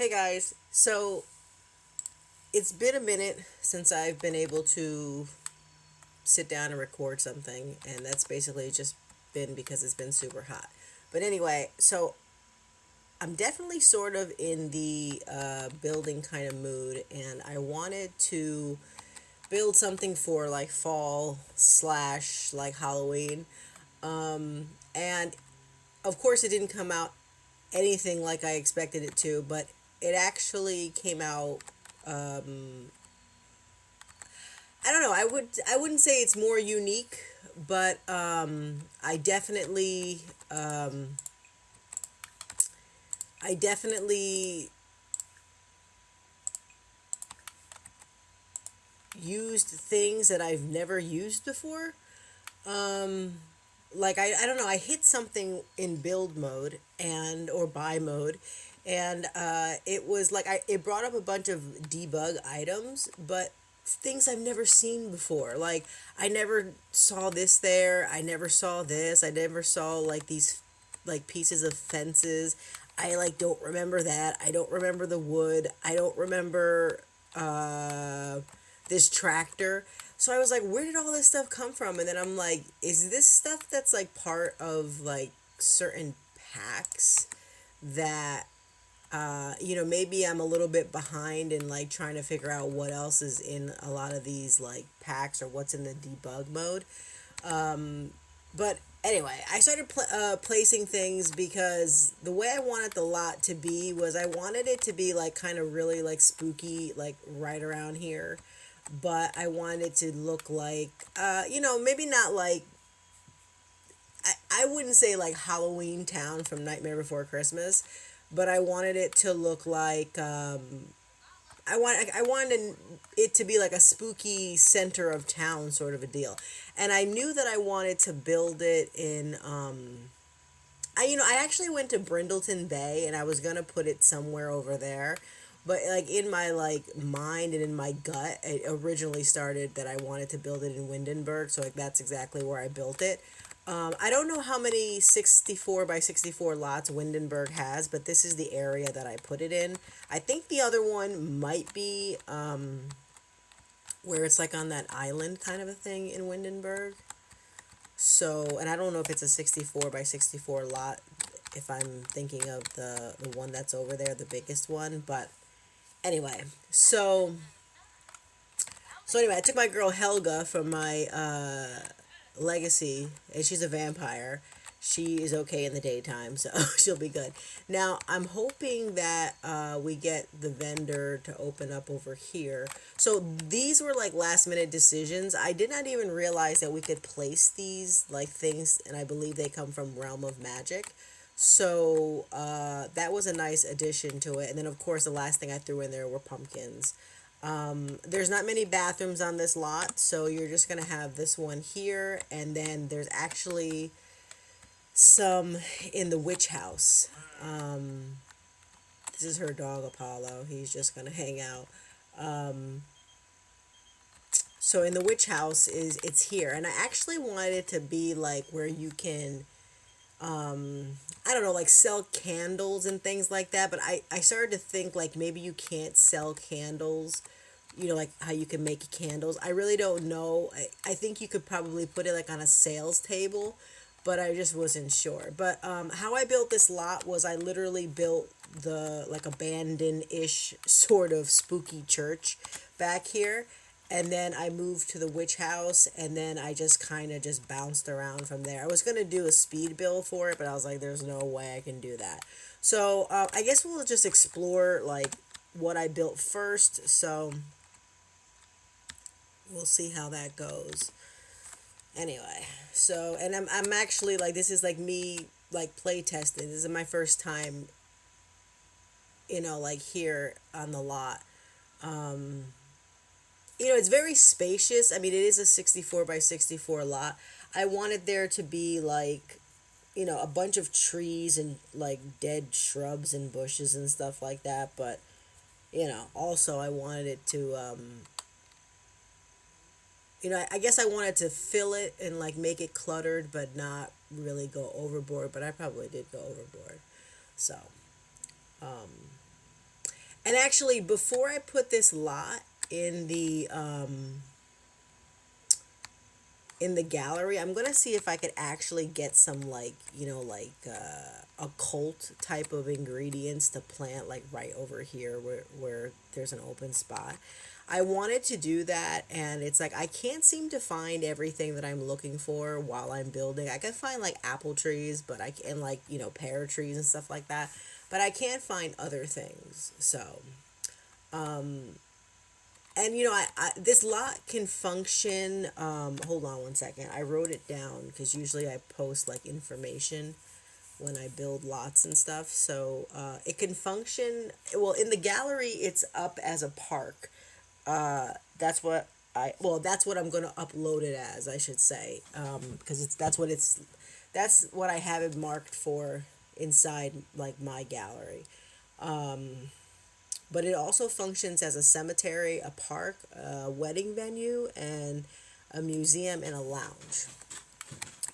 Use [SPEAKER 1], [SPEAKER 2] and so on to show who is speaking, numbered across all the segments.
[SPEAKER 1] Hey guys, so it's been a minute since I've been able to sit down and record something, and that's basically just been because it's been super hot. But anyway, so I'm definitely sort of in the building kind of mood, and I wanted to build something for like fall slash like Halloween. And of course, it didn't come out anything like I expected it to, but it actually came out. I don't know. I wouldn't say it's more unique, but I definitely used things that I've never used before. Like I don't know. I hit something in build mode and or buy mode, and it was like it brought up a bunch of debug items, but things I've never seen before. Like I never saw this there. I never saw this. I never saw like these like pieces of fences. I like don't remember that. I don't remember the wood. I don't remember this tractor. So I was like, where did all this stuff come from? And then I'm like, is this stuff that's like part of like certain packs that maybe I'm a little bit behind in like trying to figure out what else is in a lot of these like packs or what's in the debug mode. But anyway, I started placing things because the way I wanted the lot to be was I wanted it to be like kind of really like spooky, like right around here. But I wanted it to look like, maybe not like, I wouldn't say like Halloween Town from Nightmare Before Christmas, but I wanted it to look like, I wanted it to be like a spooky center of town sort of a deal, and I knew that I wanted to build it in. I actually went to Brindleton Bay, and I was gonna put it somewhere over there, but like in my like mind and in my gut, it originally started that I wanted to build it in Windenburg, so like that's exactly where I built it. I don't know how many 64 by 64 lots Windenburg has, but this is the area that I put it in. I think the other one might be where it's like on that island kind of a thing in Windenburg. So, and I don't know if it's a 64 by 64 lot, if I'm thinking of the one that's over there, the biggest one. But anyway, so anyway, I took my girl Helga from my legacy, and she's a vampire. She is okay in the daytime, so she'll be good. Now, I'm hoping that we get the vendor to open up over here. So these were like last minute decisions. I did not even realize that we could place these like things, and I believe they come from Realm of Magic. So that was a nice addition to it. And then, of course, the last thing I threw in there were pumpkins. There's not many bathrooms on this lot, so you're just gonna have this one here, and then there's actually some in the witch house. This is her dog Apollo. He's just gonna hang out. So in the witch house it's here, and I actually wanted it to be like where you can I don't know, like sell candles and things like that. But I started to think like maybe you can't sell candles, like how you can make candles. I really don't know. I think you could probably put it like on a sales table, but I just wasn't sure. But how I built this lot was I literally built the like abandoned ish sort of spooky church back here. And then I moved to the witch house, and then I just kind of just bounced around from there. I was going to do a speed build for it, but I was like, there's no way I can do that. So I guess we'll just explore like what I built first. So we'll see how that goes. Anyway, so and I'm actually like this is like me like play testing. This is my first time, like here on the lot. It's very spacious. I mean, it is a 64 by 64 lot. I wanted there to be like, a bunch of trees and like dead shrubs and bushes and stuff like that, but also I wanted it to I guess I wanted to fill it and like make it cluttered but not really go overboard, but I probably did go overboard. So, And actually, before I put this lot in the gallery, I'm gonna see if I could actually get some like, occult type of ingredients to plant like right over here where there's an open spot. I wanted to do that, and it's like I can't seem to find everything that I'm looking for while I'm building. I can find like apple trees, but I can like, pear trees and stuff like that, but I can't find other things. So, and I this lot can function. Hold on one second. I wrote it down because usually I post like information when I build lots and stuff. So it can function. Well, in the gallery, it's up as a park. That's what that's what I'm gonna upload it as, I should say, because that's what I have it marked for inside like my gallery. But it also functions as a cemetery, a park, a wedding venue, and a museum and a lounge.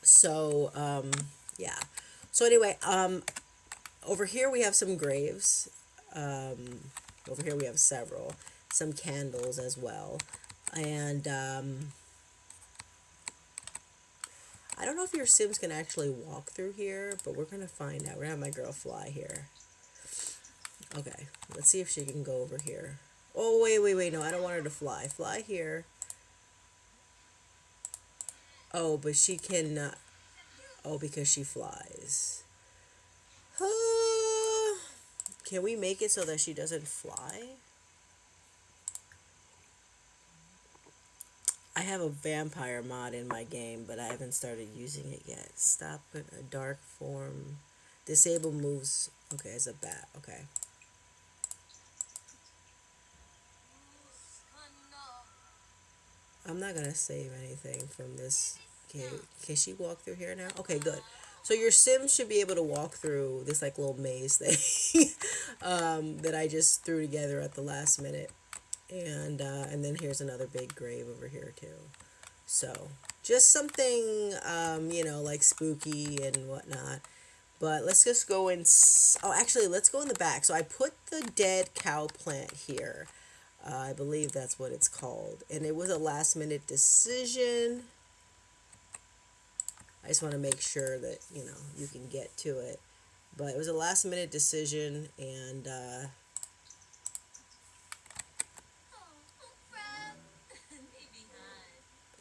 [SPEAKER 1] So, yeah. So anyway, over here we have some graves. Over here we have several, some candles as well, and I don't know if your Sims can actually walk through here, but we're gonna find out. We're gonna have my girl fly here. Okay, let's see if she can go over here. Oh, wait, no, I don't want her to fly. Fly here. Oh, but she cannot. Oh, because she flies. Can we make it so that she doesn't fly? I have a vampire mod in my game, but I haven't started using it yet. Stop a dark form. Disable moves. Okay, as a bat. Okay. I'm not gonna save anything from this. Okay, can she walk through here now? Okay, good. So your Sim should be able to walk through this like little maze thing that I just threw together at the last minute, and then here's another big grave over here too. So just something like spooky and whatnot. But let's just go in. Oh, actually, let's go in the back. So I put the dead cow plant here. I believe that's what it's called. And it was a last minute decision. I just want to make sure that, you can get to it. But it was a last minute decision, and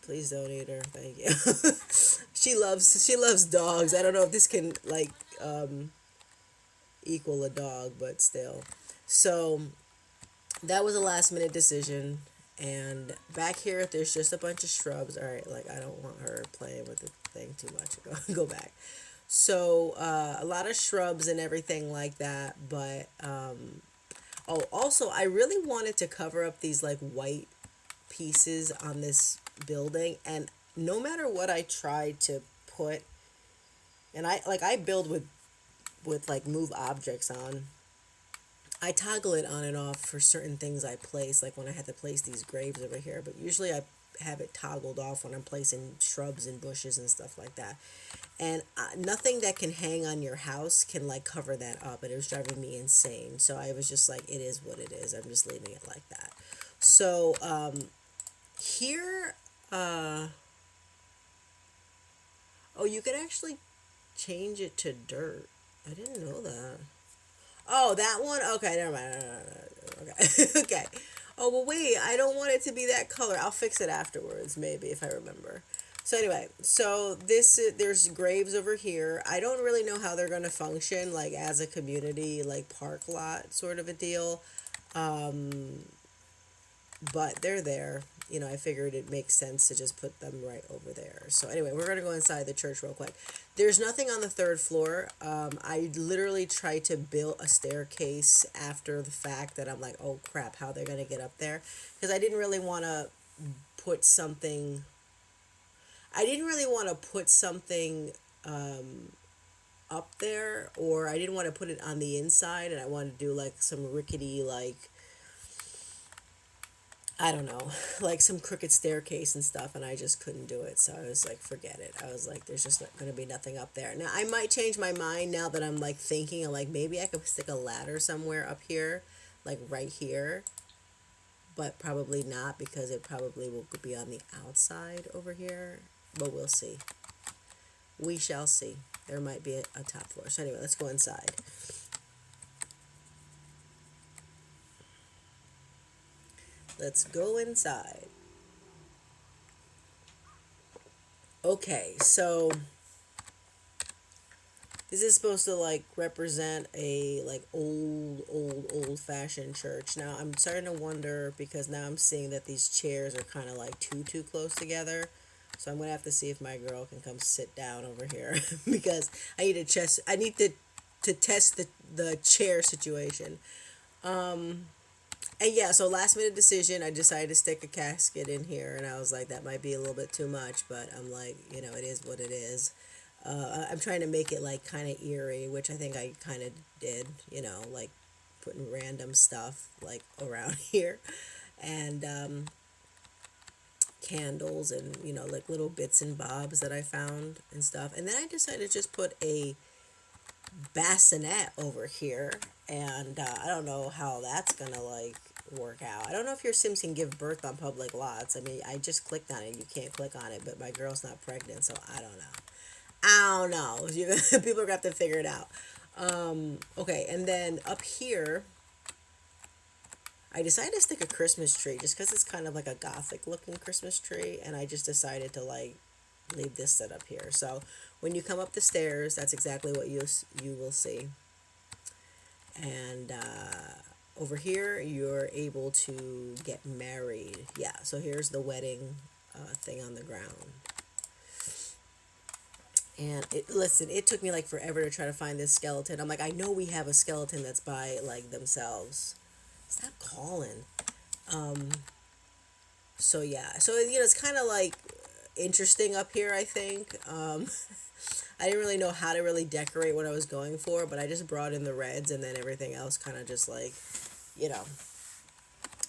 [SPEAKER 1] please don't eat her. Thank you. she loves dogs. I don't know if this can like equal a dog, but still. So that was a last minute decision. And back here, there's just a bunch of shrubs. All right, like I don't want her playing with the thing too much. Go back. So a lot of shrubs and everything like that. But oh, also I really wanted to cover up these like white pieces on this building, and no matter what I tried to put, and I build with like move objects on. I toggle it on and off for certain things I place, like when I had to place these graves over here, but usually I have it toggled off when I'm placing shrubs and bushes and stuff like that. And nothing that can hang on your house can like cover that up, and it was driving me insane. So I was just like, it is what it is. I'm just leaving it like that. So here, oh, you could actually change it to dirt. I didn't know that. Oh, that one? Okay, never mind. No. Okay. Okay. Oh, well, wait. I don't want it to be that color. I'll fix it afterwards, maybe, if I remember. So anyway, so there's graves over here. I don't really know how they're going to function, like, as a community, like, park lot sort of a deal. But they're there. I figured it makes sense to just put them right over there. So anyway, we're gonna go inside the church real quick. There's nothing on the third floor. I literally tried to build a staircase after the fact that I'm like, oh crap, how they're gonna get up there? Because I didn't really want to put something. I didn't really want to put something up there, or I didn't want to put it on the inside, and I wanted to do like some rickety like I don't know, like some crooked staircase and stuff, and I just couldn't do it. So I was like, forget it. I was like, there's just not going to be nothing up there. Now, I might change my mind now that I'm like thinking, like, maybe I could stick a ladder somewhere up here, like right here, but probably not because it probably will be on the outside over here, but we'll see. We shall see. There might be a top floor. So anyway, let's go inside. Let's go inside. Okay, so this is supposed to like represent a like old fashioned church. Now I'm starting to wonder because now I'm seeing that these chairs are kind of like too close together. So I'm gonna have to see if my girl can come sit down over here because I need to test the chair situation. And yeah, so last minute decision, I decided to stick a casket in here, and I was like, that might be a little bit too much, but I'm like, it is what it is. I'm trying to make it like kind of eerie, which I think I kind of did, like putting random stuff like around here, and candles and like little bits and bobs that I found and stuff. And then I decided to just put a bassinet over here, and I don't know how that's gonna like work out. I don't know if your Sims can give birth on public lots. I mean, I just clicked on it. You can't click on it, but my girl's not pregnant, so I don't know. I don't know. People are gonna have to figure it out. Okay, and then up here, I decided to stick a Christmas tree just because it's kind of like a gothic looking Christmas tree, and I just decided to like leave this set up here. So when you come up the stairs, that's exactly what you will see. And over here, you're able to get married. Yeah, so here's the wedding thing on the ground. And listen, it took me like forever to try to find this skeleton. I'm like, I know we have a skeleton that's by like themselves. Stop calling. So yeah, so it's kind of like interesting up here, I think. I didn't really know how to really decorate what I was going for, but I just brought in the reds, and then everything else kind of just like, you know,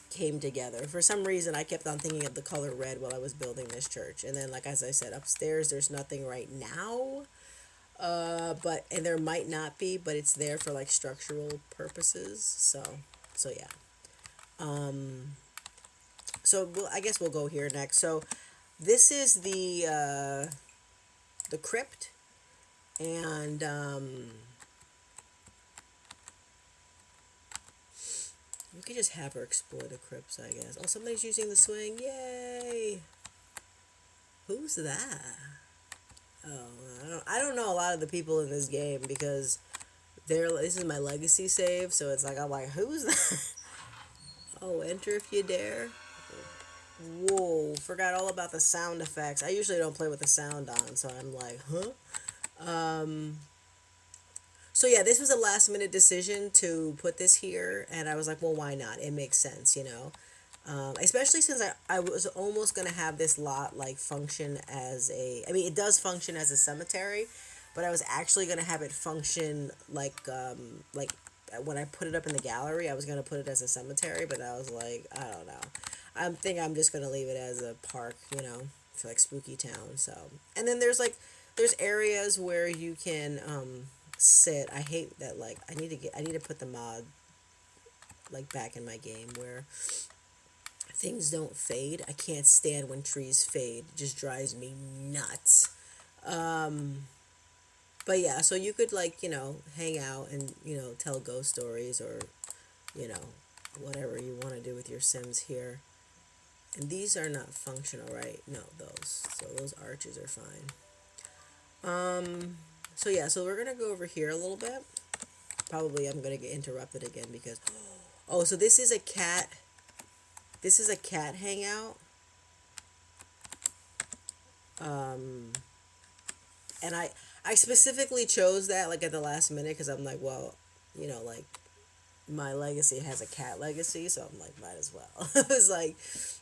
[SPEAKER 1] came together. For some reason, I kept on thinking of the color red while I was building this church. And then, like, as I said, upstairs, there's nothing right now. And there might not be, but it's there for like structural purposes. So yeah. I guess we'll go here next. So this is the crypt, and we could just have her explore the crypts, I guess. Oh, somebody's using the swing. Yay! Who's that? Oh, I don't know a lot of the people in this game because this is my legacy save, so it's like I'm like, who's that? Oh, enter if you dare. Whoa, forgot all about the sound effects. I usually don't play with the sound on, so I'm like, huh? So yeah, this was a last minute decision to put this here, and I was like, well, why not? It makes sense, especially since I was almost going to have this lot like function as it does function as a cemetery, but I was actually going to have it function like when I put it up in the gallery, I was going to put it as a cemetery, but I was like, I don't know. I think I'm just going to leave it as a park, for like Spooky Town. So, and then there's areas where you can sit. I hate that, like, I need to put the mod like back in my game where things don't fade. I can't stand when trees fade. It just drives me nuts. But yeah, so you could like, hang out and, tell ghost stories or, whatever you want to do with your Sims here. And these are not functional, right? No, those. So those arches are fine. So yeah, so we're going to go over here a little bit. Probably I'm going to get interrupted again because, oh, so this is a cat hangout. And I specifically chose that like at the last minute because I'm like, well, like my legacy has a cat legacy, so I'm like, might as well. I was like,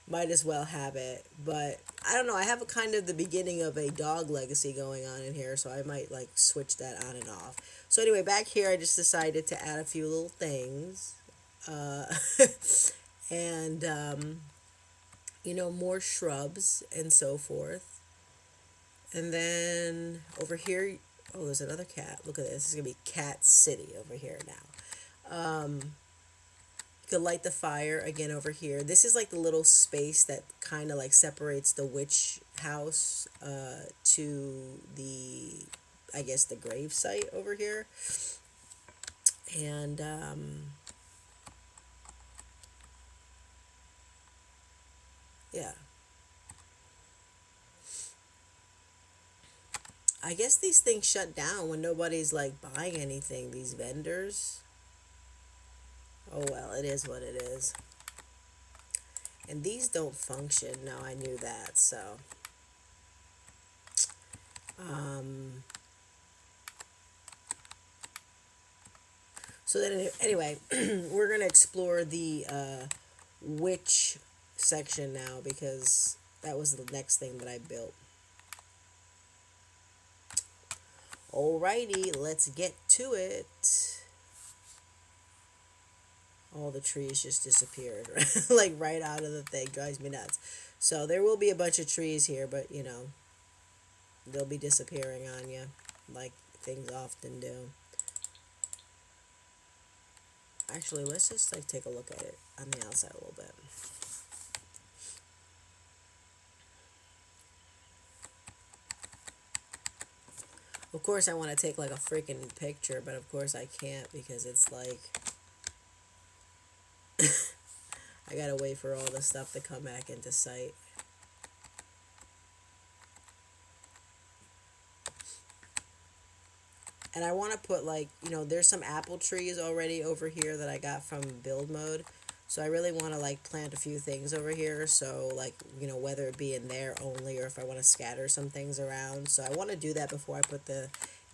[SPEAKER 1] might as well have it. But I don't know, I have a kind of the beginning of a dog legacy going on in here, so I might like switch that on and off. So anyway, back here I just decided to add a few little things. And more shrubs and so forth. And then over here, oh, there's another cat. Look at this. This is going to be Cat City over here now. Could light the fire again over here. This is like the little space that kind of like separates the witch house to the, I guess, the grave site over here. And yeah, I guess these things shut down when nobody's like buying anything, these vendors. Oh well, it is what it is. And these don't function. No, I knew that. So, um, so then anyway, we're gonna explore the witch section now because that was the next thing that I built. Alrighty, let's get to it. All the trees just disappeared, like right out of the thing. Drives me nuts. So there will be a bunch of trees here, but you know, they'll be disappearing on you, like things often do. Actually, let's just like take a look at it on the outside a little bit. Of course, I want to take like a freaking picture, but of course I can't because it's like I gotta wait for all the stuff to come back into sight. And I want to put like, you know, there's some apple trees already over here that I got from build mode. So I really want to like plant a few things over here. So like, you know, whether it be in there only or if I want to scatter some things around. So I want to do that before I put the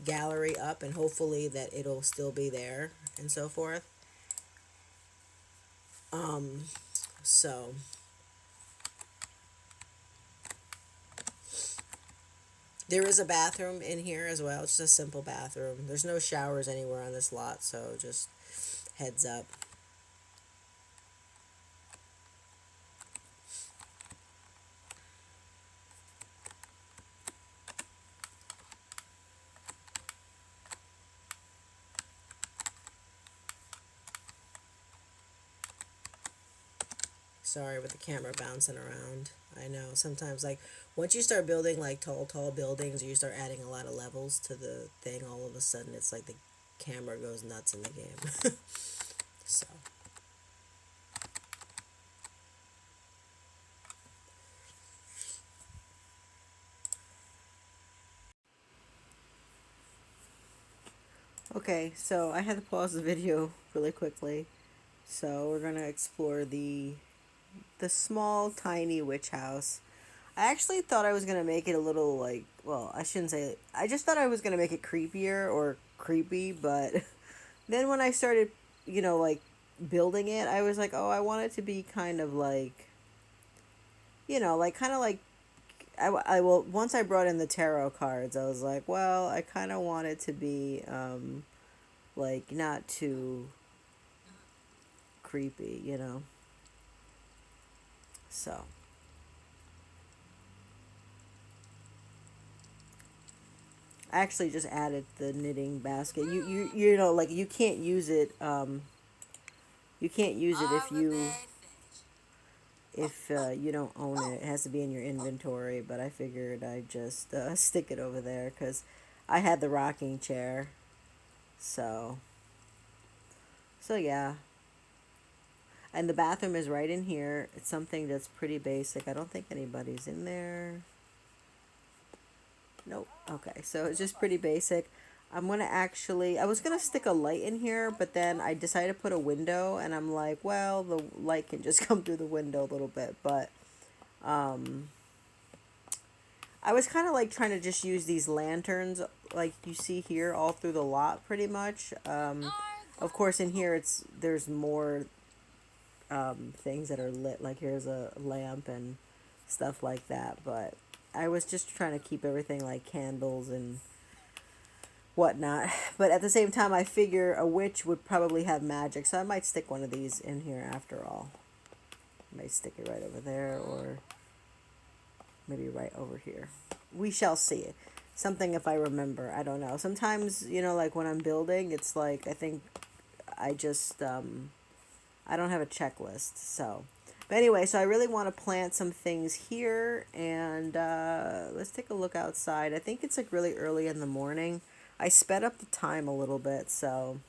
[SPEAKER 1] gallery up and hopefully that it'll still be there and so forth. So there is a bathroom in here as well. It's just a simple bathroom. There's no showers anywhere on this lot, so just heads up. Sorry with the camera bouncing around. I know sometimes like once you start building like tall buildings or you start adding a lot of levels to the thing, all of a sudden it's like the camera goes nuts in the game. So okay, so I had to pause the video really quickly. So we're gonna explore the small tiny witch house. I actually thought I was gonna make it a little like, well, I shouldn't say it. I just thought I was gonna make it creepier or creepy, but then when I started, you know, like building it, I was like, oh, I want it to be kind of like, you know, like kind of like I will once I brought in the tarot cards, I was like, well, I kind of want it to be like not too creepy, you know. So I actually just added the knitting basket. You know like you can't use it if you don't own it. It has to be in your inventory. But I figured I'd just stick it over there because I had the rocking chair. So yeah. And the bathroom is right in here. It's something that's pretty basic. I don't think anybody's in there. Nope. Okay, so it's just pretty basic. I'm gonna actually, I was gonna stick a light in here, but then I decided to put a window, and I'm like, well, the light can just come through the window a little bit, but um, I was kind of like trying to just use these lanterns, like you see here, all through the lot, pretty much. Of course, in here there's more things that are lit, like here's a lamp and stuff like that, but I was just trying to keep everything like candles and whatnot. But at the same time, I figure a witch would probably have magic, so I might stick one of these in here after all. I might stick it right over there, or maybe right over here. We shall see. Something if I remember. I don't know. Sometimes, you know, like when I'm building, it's like I think I just I don't have a checklist. So, but anyway, so I really want to plant some things here, and let's take a look outside. I think it's like really early in the morning. I sped up the time a little bit, so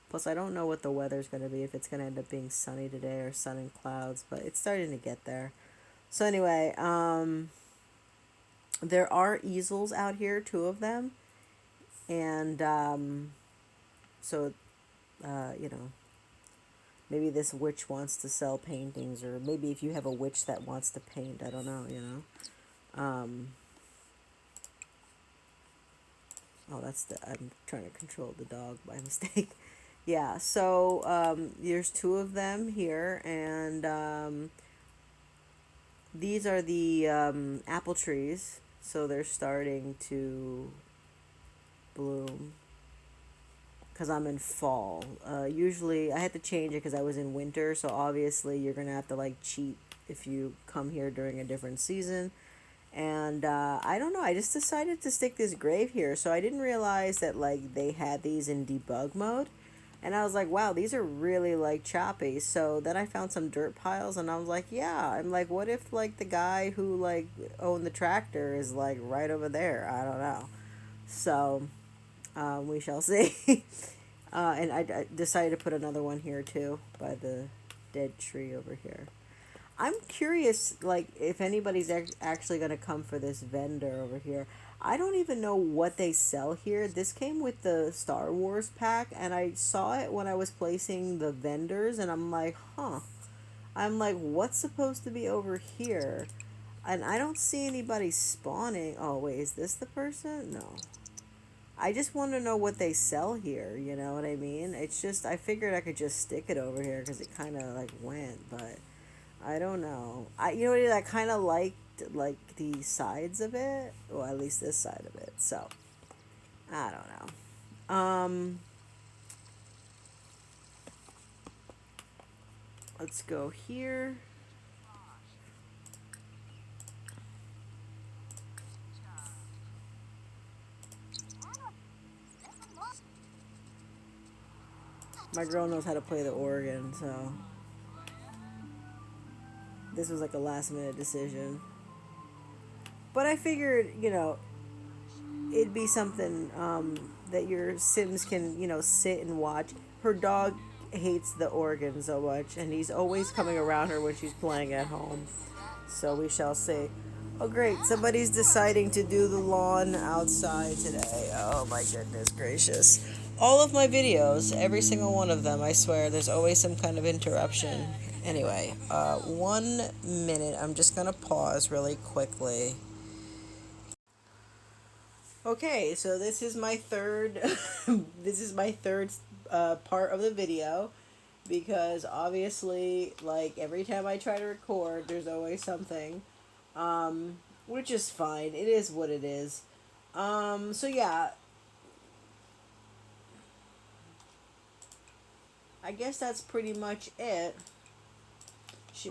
[SPEAKER 1] plus I don't know what the weather's going to be, if it's going to end up being sunny today or sun and clouds, but it's starting to get there. So anyway, there are easels out here, two of them, and so you know, maybe this witch wants to sell paintings, or maybe if you have a witch that wants to paint, I don't know, you know. Oh, that's the, I'm trying to control the dog by mistake. Yeah, so there's two of them here, and these are the apple trees, so they're starting to bloom because I'm in fall. Usually, I had to change it because I was in winter, so obviously you're gonna have to like cheat if you come here during a different season. And I don't know, I just decided to stick this grave here, so I didn't realize that like they had these in debug mode. And I was like, wow, these are really like choppy. So then I found some dirt piles, and I was like, yeah, I'm like, what if like the guy who like owned the tractor is like right over there? I don't know. So we shall see. And I decided to put another one here too by the dead tree over here. I'm curious, like, if anybody's actually going to come for this vendor over here. I don't even know what they sell here. This came with the Star Wars pack, and I saw it when I was placing the vendors, and I'm like, huh. I'm like, what's supposed to be over here? And I don't see anybody spawning. Oh, wait, is this the person? No. I just want to know what they sell here, you know what I mean? It's just, I figured I could just stick it over here because it kind of, like, went, but I don't know. You know what? I kind of liked like the sides of it, or at least this side of it. So I don't know. Let's go here. My girl knows how to play the organ, so this was like a last minute decision. But I figured, you know, it'd be something that your Sims can, you know, sit and watch. Her dog hates the organ so much, and he's always coming around her when she's playing at home. So we shall see. Oh, great. Somebody's deciding to do the lawn outside today. Oh, my goodness gracious. All of my videos, every single one of them, I swear, there's always some kind of interruption. Anyway, 1 minute. I'm just going to pause really quickly. Okay, so this is my third this is my third part of the video, because obviously, like, every time I try to record, there's always something, which is fine. It is what it is. So yeah, I guess that's pretty much it.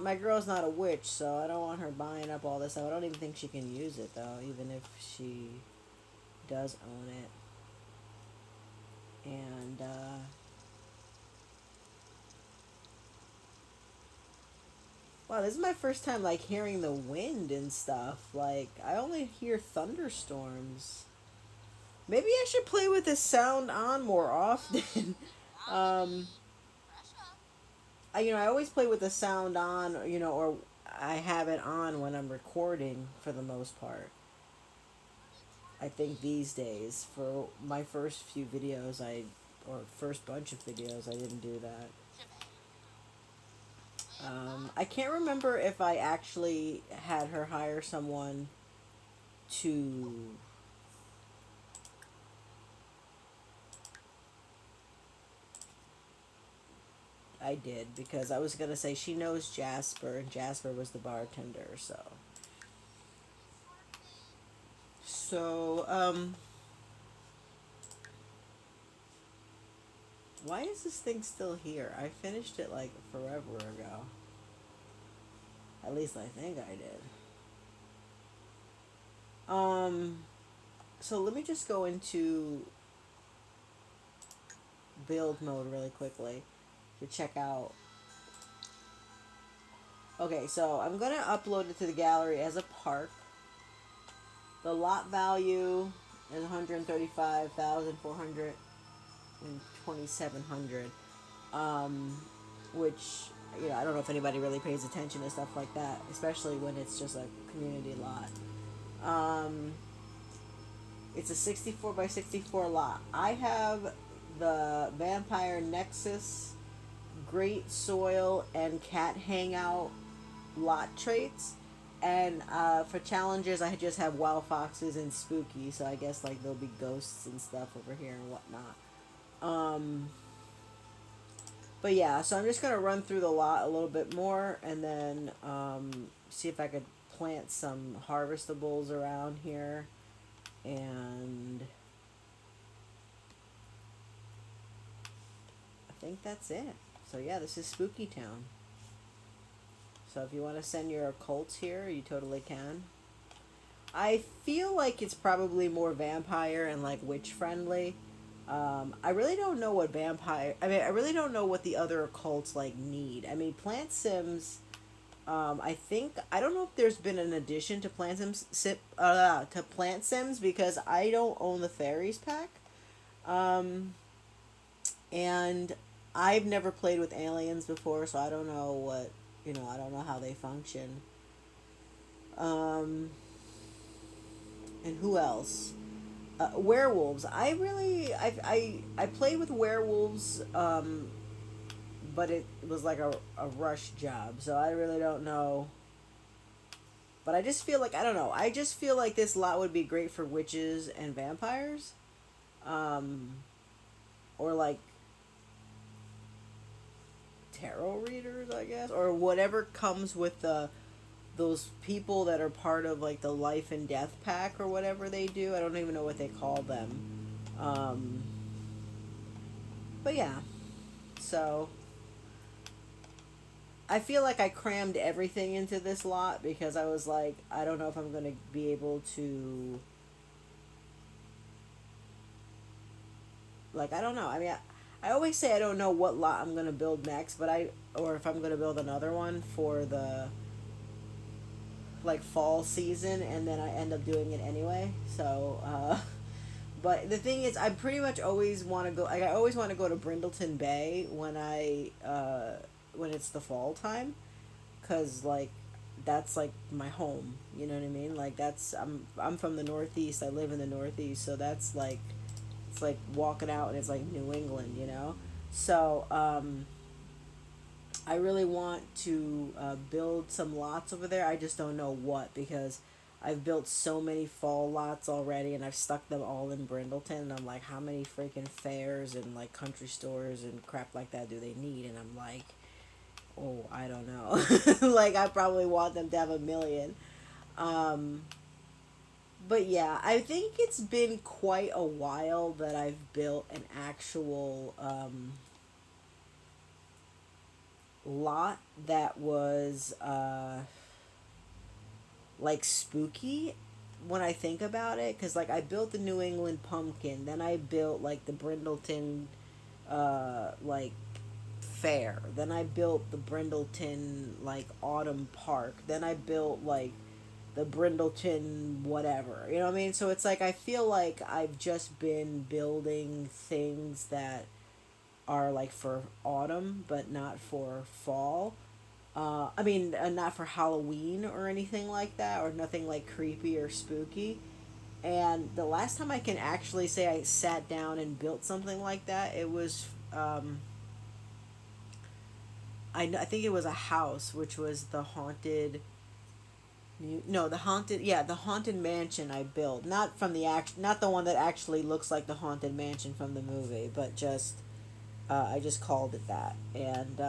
[SPEAKER 1] My girl's not a witch, so I don't want her buying up all this stuff. I don't even think she can use it though, even if she does own it. And wow, this is my first time like hearing the wind and stuff. Like, I only hear thunderstorms. Maybe I should play with the sound on more often. um, I always play with the sound on, or I have it on when I'm recording for the most part. I think these days, for my first few videos, or first bunch of videos, I didn't do that. I can't remember if I actually had her hire someone to. I did, because I was gonna say she knows Jasper, and Jasper was the bartender. So why is this thing still here? I finished it like forever ago. At least I think I did. Um, so let me just go into build mode really quickly to check out Okay, so I'm gonna upload it to the gallery as a park. The lot value is 135,400 and 2,700. Um, which, I don't know if anybody really pays attention to stuff like that, especially when it's just a community lot. Um, it's a 64 by 64 lot. I have the Vampire Nexus, Great Soil, and Cat Hangout lot traits. And for challenges, I just have Wild Foxes and Spooky, so I guess like there'll be ghosts and stuff over here and whatnot. Um, but yeah, so I'm just gonna run through the lot a little bit more, and then see if I could plant some Harvestables around here, and I think that's it. So yeah, this is Spooky Town. So if you want to send your occults here, you totally can. I feel like it's probably more vampire and like witch friendly. I really don't know what vampire. I mean, I really don't know what the other occults like need. I mean, Plant Sims. I think I don't know if there's been an addition to Plant Sims because I don't own the fairies pack. Um, and I've never played with aliens before, so I don't know what I don't know how they function. Um, and who else? Werewolves. I played with werewolves, but it was like a rush job, so I really don't know. But I just feel like I don't know. I just feel like this lot would be great for witches and vampires, um, or like tarot readers, I guess, or whatever comes with the those people that are part of like the life and death pack or whatever they do. I don't even know what they call them. Um, but yeah, so I feel like I crammed everything into this lot because I was like, I don't know if I'm gonna be able to. Like, I don't know. I mean, I always say I don't know what lot I'm gonna build next, or if I'm gonna build another one for the like fall season, and then I end up doing it anyway. So, but the thing is, I pretty much always want to go. Like, I always want to go to Brindleton Bay when it's the fall time, cause like that's like my home. You know what I mean? Like I'm from the Northeast. I live in the Northeast, so that's like it's like walking out and it's like New England. So I really want to build some lots over there. I just don't know what because I've built so many fall lots already and I've stuck them all in Brindleton. And I'm like, how many freaking fairs and like country stores and crap like that do they need? And I'm like, oh, I don't know. Like, I probably want them to have a million. Um, but yeah, I think it's been quite a while that I've built an actual lot that was like spooky when I think about it, because like I built the New England pumpkin, then I built like the Brindleton like fair, then I built the Brindleton like autumn park, then I built like the Brindleton whatever, you know what I mean? So it's like I feel like I've just been building things that are like for autumn but not for fall. I mean, not for Halloween or anything like that, or nothing like creepy or spooky. And the last time I can actually say I sat down and built something like that, it was I think it was a house, which was the haunted. No, the haunted mansion I built, not from not the one that actually looks like the haunted mansion from the movie, but just I just called it that, and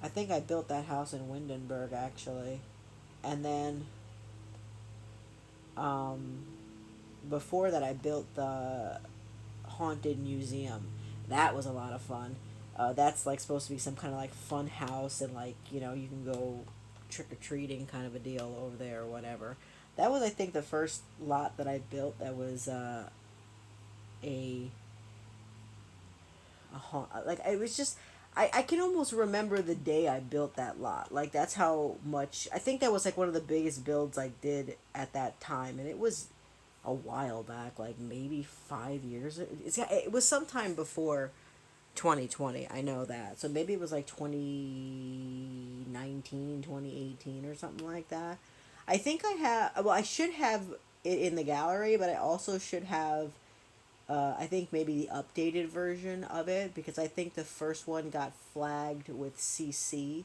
[SPEAKER 1] I think I built that house in Windenburg actually, and then um, before that I built the haunted museum. That was a lot of fun. That's like supposed to be some kind of like fun house, and like you can go trick or treating kind of a deal over there or whatever. That was I think the first lot that I built that was a like it was just I can almost remember the day I built that lot. Like that's how much I think that was like one of the biggest builds I did at that time, and it was a while back, like maybe 5 years. It was sometime before 2020. I know that, so maybe it was like 2019, 2018, or something like that. I think I have. Well, I should have it in the gallery, but I also should have I think maybe the updated version of it because I think the first one got flagged with CC,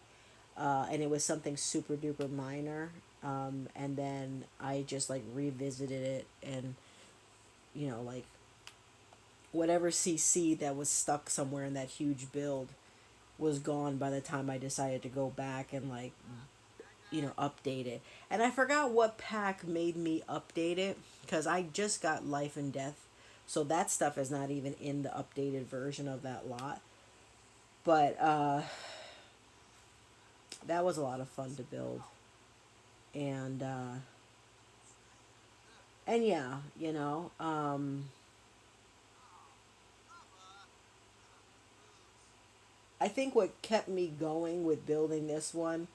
[SPEAKER 1] and it was something super duper minor. And then I just like revisited it and like whatever CC that was stuck somewhere in that huge build was gone by the time I decided to go back and like update it. And I forgot what pack made me update it because I just got Life and Death. So that stuff is not even in the updated version of that lot. But that was a lot of fun to build. And yeah, I think what kept me going with building this one,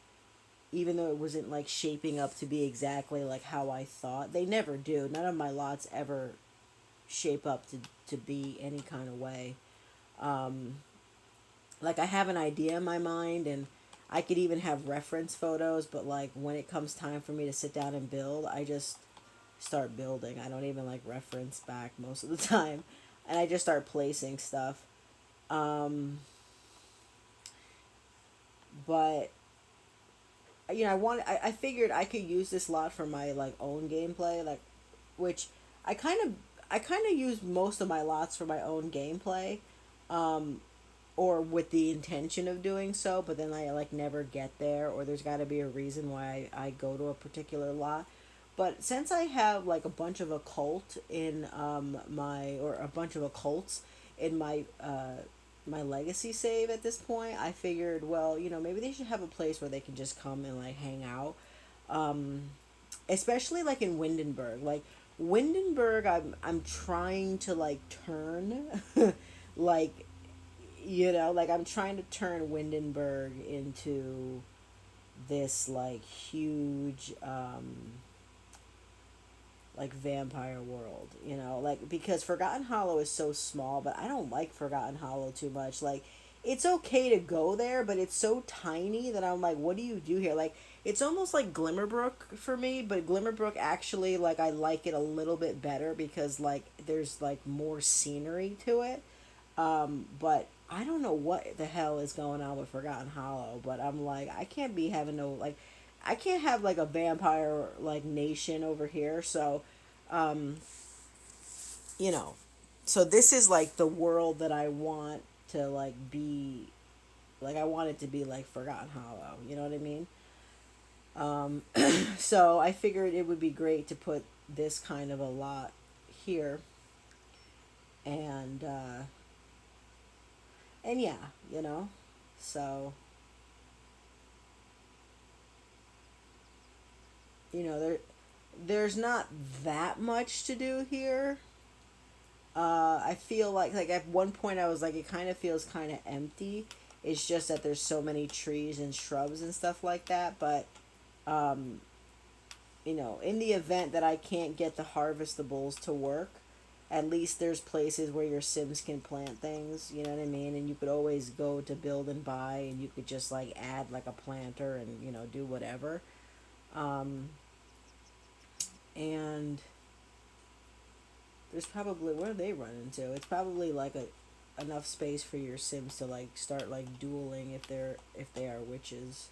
[SPEAKER 1] even though it wasn't like shaping up to be exactly like how I thought, they never do. None of my lots ever shape up to be any kind of way. Um, like I have an idea in my mind and I could even have reference photos, but like when it comes time for me to sit down and build, I just start building. I don't even like reference back most of the time. And I just start placing stuff. Um, but I figured I could use this lot for my like own gameplay, like which I kind of I kind of use most of my lots for my own gameplay. Um, or with the intention of doing so, but then I like never get there, or there's got to be a reason why I go to a particular lot. But since I have like a bunch of occult in my or a bunch of occults in my legacy save at this point, I figured, well, maybe they should have a place where they can just come and like hang out. Um, Especially like in Windenburg. Like Windenburg, I'm trying to like turn like like I'm trying to turn Windenburg into this like huge like vampire world, like because Forgotten Hollow is so small, but I don't like Forgotten Hollow too much. Like it's okay to go there, but it's so tiny that I'm like, what do you do here? Like it's almost like Glimmerbrook for me, but Glimmerbrook actually like I like it a little bit better because like there's like more scenery to it. But I don't know what the hell is going on with Forgotten Hollow, but I'm like, I can't be having no, like, I can't have, like, a vampire, like, nation over here, so, um, you know, so this is, like, the world that I want to, like, be, like, I want it to be, like, Forgotten Hollow, you know what I mean? Um, so I figured it would be great to put this kind of a lot here, and, yeah, you know, so there's not that much to do here. I feel like at one point I was like it kind of feels kind of empty. It's just that there's so many trees and shrubs and stuff like that. But um, in the event that I can't get the harvestables to work, at least there's places where your Sims can plant things. You know what I mean? And you could always go to build and buy, and you could just like add like a planter and do whatever. Um, and there's probably what do they run into? It's probably like a enough space for your Sims to like start like dueling if they are witches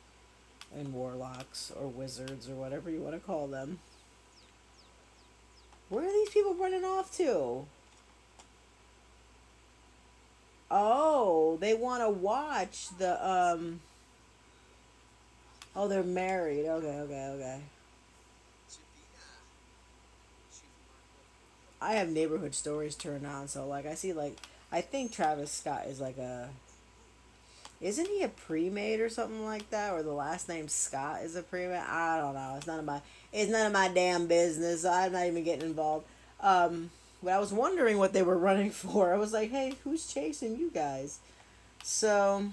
[SPEAKER 1] and warlocks or wizards or whatever you want to call them. Where are these people running off to? Oh, they want to watch the Oh, they're married. Okay, okay, okay. I have neighborhood stories turned on, so like I see like I think Travis Scott is like a isn't he a pre-made or something like that, or the last name Scott is a pre-made? I don't know. It's none of my damn business. So I'm not even getting involved. But I was wondering what they were running for. I was like, hey, who's chasing you guys? So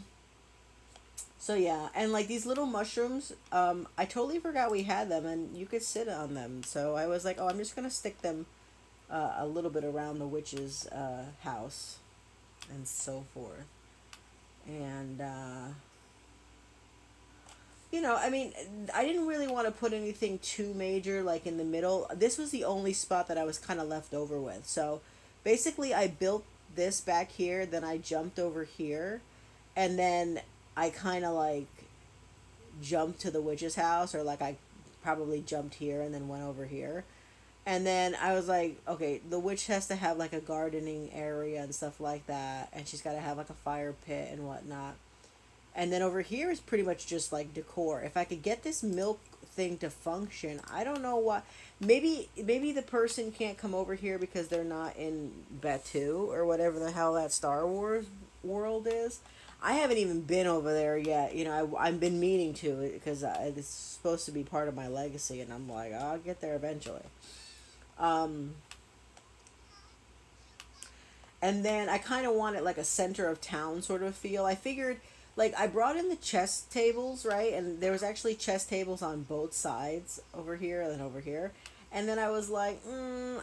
[SPEAKER 1] So yeah, and like these little mushrooms, I totally forgot we had them, and you could sit on them. So I was like, oh, I'm just gonna stick them a little bit around the witch's house, and so forth. And I mean, I didn't really want to put anything too major like in the middle. This was the only spot that I was kind of left over with. So basically, I built this back here, then I jumped over here, and then I kind of like jumped to the witch's house, or like I probably jumped here and then went over here. And then I was like, okay, the witch has to have like a gardening area and stuff like that, and she's got to have like a fire pit and whatnot. And then over here is pretty much just like decor. If I could get this milk thing to function, I don't know what. Maybe the person can't come over here because they're not in Batuu or whatever the hell that Star Wars world is. I haven't even been over there yet. I've been meaning to because it's supposed to be part of my legacy, and I'm like, I'll get there eventually. Um, and then I kind of wanted like a center of town sort of feel. I figured, like, I brought in the chess tables, right? And there was actually chess tables on both sides, over here and then over here. And then I was like,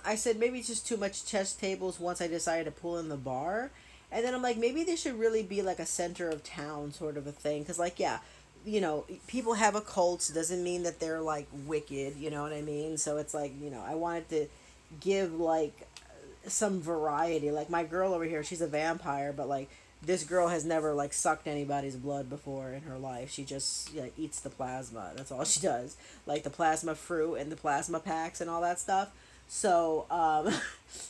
[SPEAKER 1] I said maybe it's just too much chess tables once I decided to pull in the bar. And then I'm like, maybe this should really be like a center of town sort of a thing. Because, like, yeah, people have occults, doesn't mean that they're like wicked, you know what I mean? So it's like, I wanted to give like some variety. Like my girl over here, she's a vampire, but like this girl has never like sucked anybody's blood before in her life. She just eats the plasma. That's all she does. Like the plasma fruit and the plasma packs and all that stuff. So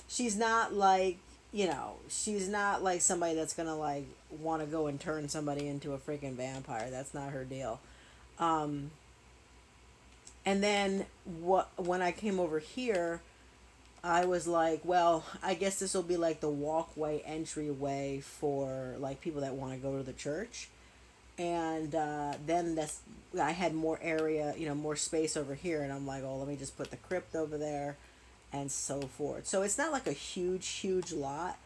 [SPEAKER 1] she's not like she's not like somebody that's gonna like want to go and turn somebody into a freaking vampire. That's not her deal. Um, and then when I came over here, I was like, well, I guess this will be like the walkway entryway for like people that want to go to the church. And then I had more area, more space over here, and I'm like, oh, let me just put the crypt over there, and so forth. So it's not like a huge, huge lot,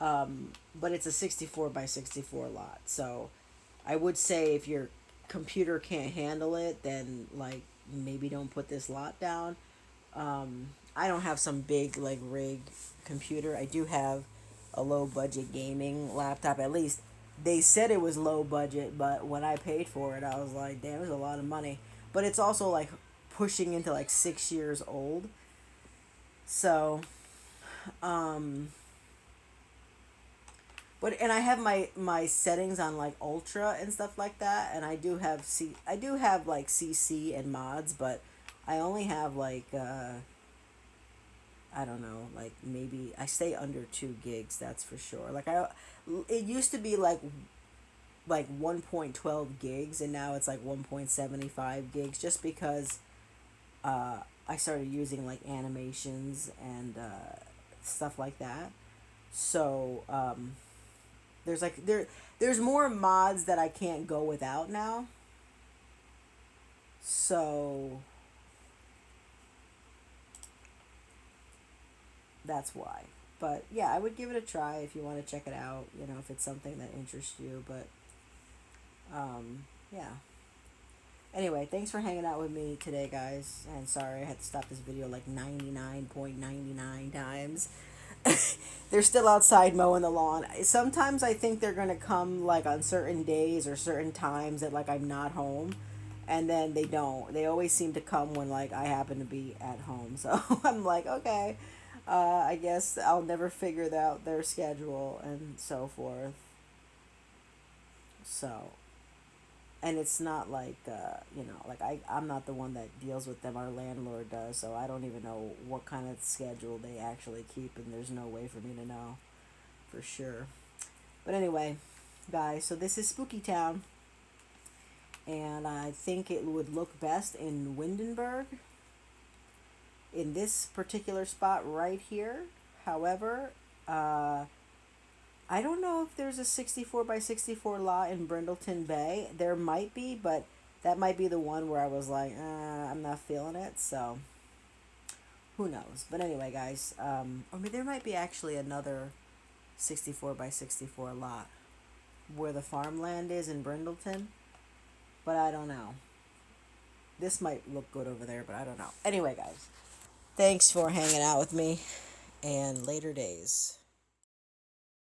[SPEAKER 1] but it's a 64 by 64 lot. So I would say if your computer can't handle it, then like maybe don't put this lot down. I don't have some big like rig computer. I do have a low budget gaming laptop. At least they said it was low budget, but when I paid for it, I was like, damn, it was a lot of money. But it's also like pushing into like 6 years old. So, um, and I have my settings on like ultra and stuff like that, and I do have like CC and mods, but I only have like I don't know, like maybe I stay under 2 gigs. That's for sure. It used to be like 1.12 gigs, and now it's like 1.75 gigs, just because I started using like animations and stuff like that. So there's more mods that I can't go without now. So that's why. But yeah, I would give it a try if you want to check it out, if it's something that interests you. But yeah. Anyway, thanks for hanging out with me today, guys. And sorry I had to stop this video like 99.99 times. They're still outside mowing the lawn. Sometimes I think they're going to come like on certain days or certain times that like I'm not home. And then they don't. They always seem to come when like I happen to be at home. So I'm like, okay, I guess I'll never figure out their schedule and so forth. So, and it's not like like I'm not the one that deals with them. Our landlord does, so I don't even know what kind of schedule they actually keep, and there's no way for me to know for sure. But anyway, guys, so this is Spooky Town, and I think it would look best in Windenburg, in this particular spot right here. However, I don't know if there's a 64 by 64 lot in Brindleton Bay. There might be, but that might be the one where I was like, I'm not feeling it. So who knows? But anyway, guys, I mean, there might be actually another 64 by 64 lot where the farmland is in Brindleton. but I don't know. This might look good over there, but I don't know. Anyway, guys, thanks for hanging out with me, and later days.